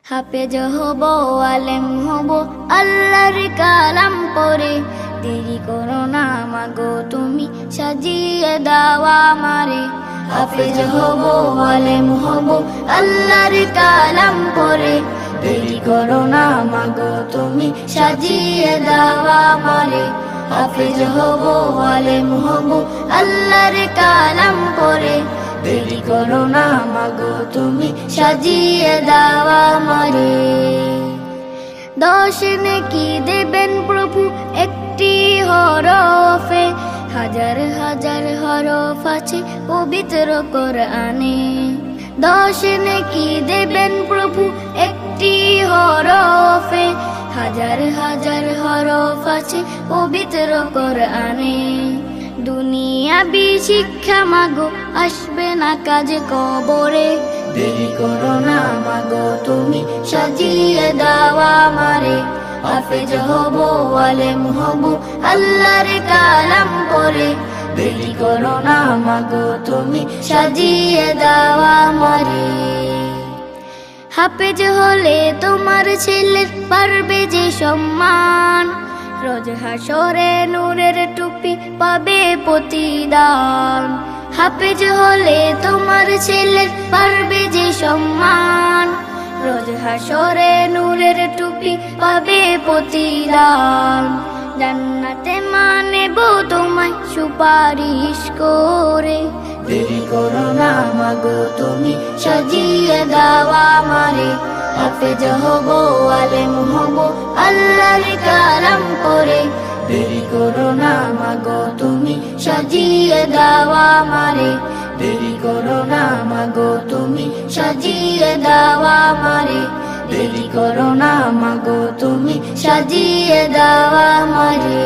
হাফেজ হব, আলেম হব, আল্লাহর কালাম পড়ে। দেরি করো না মাগো তুমি, সাজিয়ে দাও আমারে। হাফেজ হব, আলেম হব, আল্লাহর কালাম পড়ে। দেরি করো না মাগো তুমি, সাজিয়ে দাও আমারে। হাফেজ হব, আলেম হব, আল্লাহর কালাম পড়ে। দেরি করো না মাগো তুমি, সাজিয়ে দাও আমারে। 10 নেকি দেবেন প্রভু একটি হরফে, হাজার হাজার হরফ আছে পবিত্র কোরআনে। 10 নেকি দেবেন প্রভু একটি হরফে, হাজার হাজার হরফ আছে পবিত্র কোরআনে। দুনিয়াবি শিক্ষা মাগো আসবে না কাজে কবরে। দেরি করো না মাগো তুমি, সাজিয়ে দাও আমারে। হাফেজ হব, আলেম হব, আল্লাহর কালাম পড়ে। দেরি করো না মাগো তুমি, সাজিয়ে দাও আমারে। হাফেজ হলে তোমার ছেলে পারবে যে সম্মান, রোজ হাসরে নূরের টুপি পাবে প্রতিদান। হাফেজ হলে তোমার ছেলে পারবে যে সম্মান, রোজ হাসরে নূরের টুপি পাবে প্রতিদান। জান্নাতে মানেব তোমায় সুপারিশ করে। দেরি করো না মাগো তুমি, সাজিয়ে দাও আমারে। হাফেজ হব, আলেম হব, আল্লাহর কালাম পড়ে। দেরি করো না মাগো তুমি, সাজিয়ে দাও আমারে। দেরি করো না মাগো তুমি, সাজিয়ে দাও আমারে। দেরি করো না মাগো তুমি, সাজিয়ে দাও আমারে।